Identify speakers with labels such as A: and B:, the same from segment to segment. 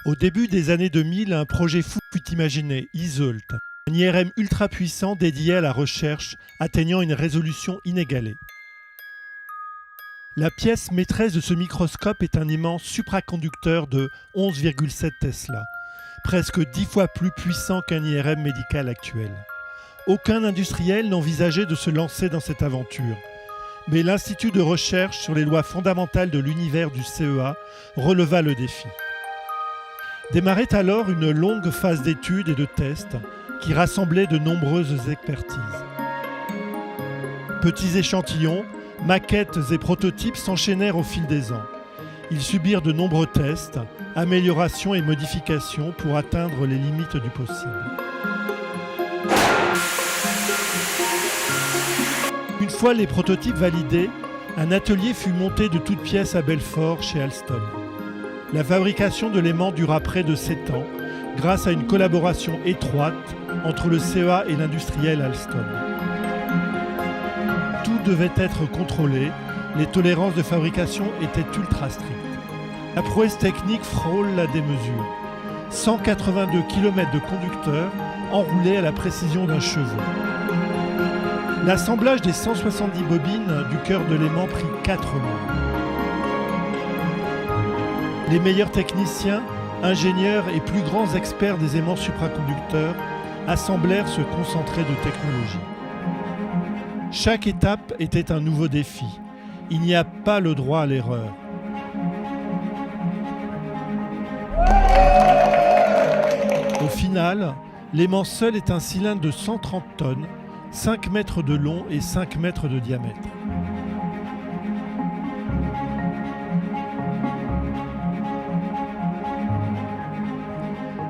A: Au début des années 2000, un projet fou fut imaginé, Iseult, un IRM ultra puissant dédié à la recherche, atteignant une résolution inégalée. La pièce maîtresse de ce microscope est un immense supraconducteur de 11,7 Tesla, presque 10 fois plus puissant qu'un IRM médical actuel. Aucun industriel n'envisageait de se lancer dans cette aventure, mais l'Institut de recherche sur les lois fondamentales de l'univers du CEA releva le défi. Démarrait alors une longue phase d'études et de tests qui rassemblait de nombreuses expertises. Petits échantillons, maquettes et prototypes s'enchaînèrent au fil des ans. Ils subirent de nombreux tests, améliorations et modifications pour atteindre les limites du possible. Une fois les prototypes validés, un atelier fut monté de toutes pièces à Belfort chez Alstom. La fabrication de l'aimant dura près de 7 ans, grâce à une collaboration étroite entre le CEA et l'industriel Alstom. Tout devait être contrôlé, les tolérances de fabrication étaient ultra strictes. La prouesse technique frôle la démesure. 182 km de conducteurs enroulés à la précision d'un cheveu. L'assemblage des 170 bobines du cœur de l'aimant prit 4 mois. Les meilleurs techniciens, ingénieurs et plus grands experts des aimants supraconducteurs assemblèrent ce concentré de technologie. Chaque étape était un nouveau défi. Il n'y a pas le droit à l'erreur. Au final, l'aimant seul est un cylindre de 130 tonnes, 5 mètres de long et 5 mètres de diamètre.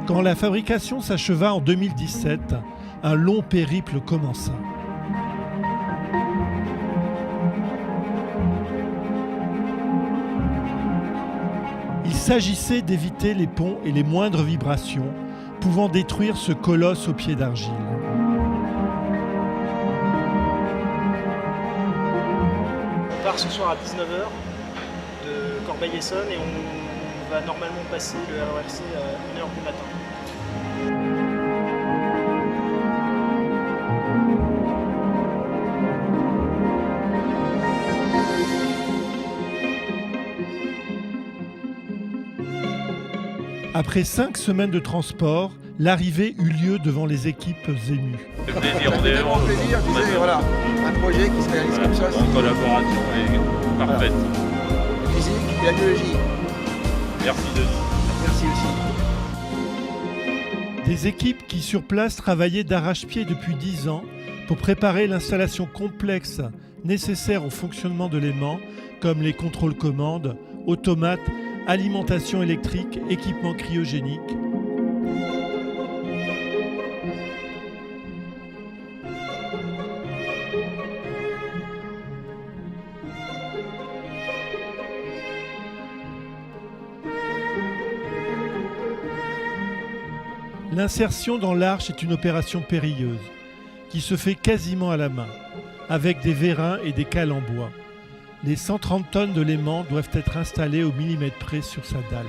A: Quand la fabrication s'acheva en 2017, un long périple commença. Il s'agissait d'éviter les ponts et les moindres vibrations, pouvant détruire ce colosse aux pieds d'argile.
B: On part ce soir à 19h de Corbeil-Essonnes et on va normalement passer le RERC à 1h du matin.
A: Après 5 semaines de transport, l'arrivée eut lieu devant les équipes émues.
C: C'est vraiment un plaisir, tu sais, voilà, un projet qui se réalise comme ça.
D: En collaboration est parfaite.
C: Voilà. La physique et la biologie.
D: Merci Denis.
C: Merci aussi.
A: Des équipes qui sur place travaillaient d'arrache-pied depuis 10 ans pour préparer l'installation complexe nécessaire au fonctionnement de l'aimant, comme les contrôles commandes, automates, alimentation électrique, équipement cryogénique. L'insertion dans l'arche est une opération périlleuse, qui se fait quasiment à la main, avec des vérins et des cales en bois. Les 130 tonnes de l'aimant doivent être installées au millimètre près sur sa dalle.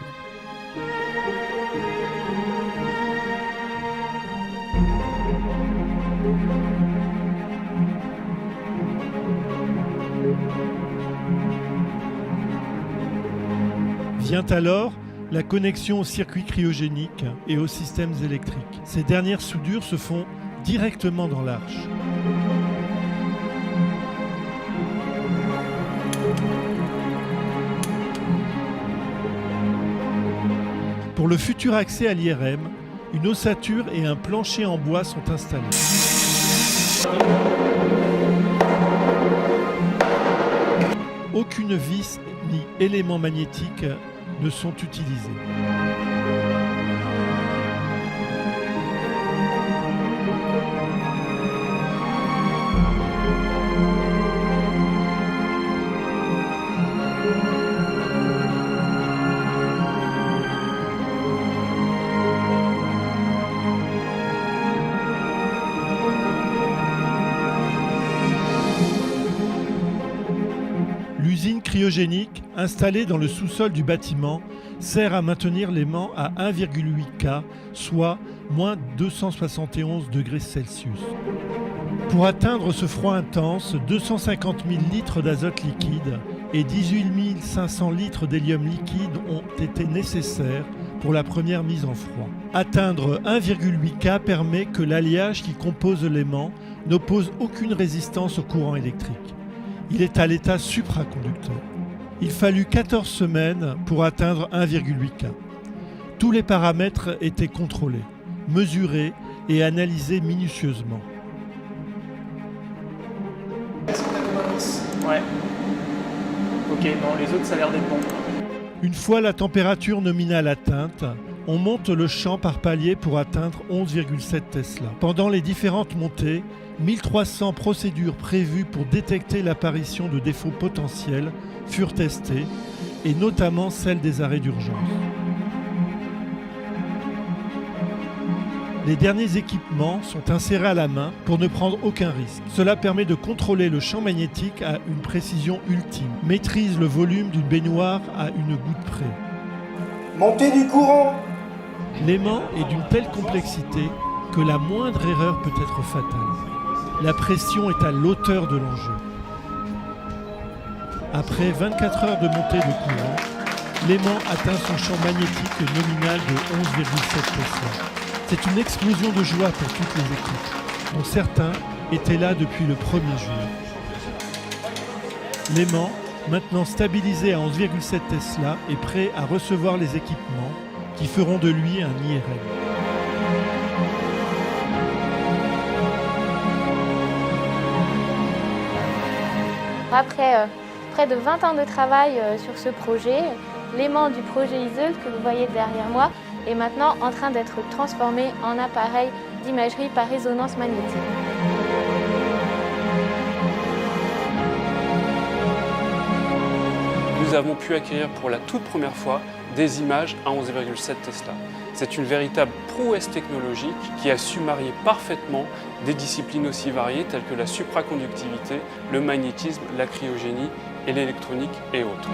A: Vient alors la connexion au circuit cryogénique et aux systèmes électriques. Ces dernières soudures se font directement dans l'arche. Pour le futur accès à l'IRM, une ossature et un plancher en bois sont installés. Aucune vis ni élément magnétique ne sont utilisés. L'usine cryogénique, installée dans le sous-sol du bâtiment, sert à maintenir l'aimant à 1,8 K, soit moins 271 degrés Celsius. Pour atteindre ce froid intense, 250 000 litres d'azote liquide et 18 500 litres d'hélium liquide ont été nécessaires pour la première mise en froid. Atteindre 1,8 K permet que l'alliage qui compose l'aimant n'oppose aucune résistance au courant électrique. Il est à l'état supraconducteur. Il fallut 14 semaines pour atteindre 1,8 K. Tous les paramètres étaient contrôlés, mesurés et analysés minutieusement.
B: 190. Ouais. Ok, non, les autres ça a l'air d'être bon.
A: Une fois la température nominale atteinte, on monte le champ par palier pour atteindre 11,7 Tesla. Pendant les différentes montées, 1300 procédures prévues pour détecter l'apparition de défauts potentiels furent testées, et notamment celle des arrêts d'urgence. Les derniers équipements sont insérés à la main pour ne prendre aucun risque. Cela permet de contrôler le champ magnétique à une précision ultime, maîtrise le volume d'une baignoire à une goutte près.
E: Montée du courant.
A: L'aimant est d'une telle complexité que la moindre erreur peut être fatale. La pression est à l'auteur de l'enjeu. Après 24 heures de montée de courant, l'aimant atteint son champ magnétique nominal de 11,7 Tesla. C'est une explosion de joie pour toutes les équipes, dont certains étaient là depuis le 1er juillet. L'aimant, maintenant stabilisé à 11,7 Tesla, est prêt à recevoir les équipements qui feront de lui un IRM.
F: Après près de 20 ans de travail sur ce projet, l'aimant du projet ISEUL que vous voyez derrière moi est maintenant en train d'être transformé en appareil d'imagerie par résonance magnétique.
G: Nous avons pu acquérir pour la toute première fois des images à 11,7 Tesla. C'est une véritable prouesse technologique qui a su marier parfaitement des disciplines aussi variées telles que la supraconductivité, le magnétisme, la cryogénie et l'électronique et autres.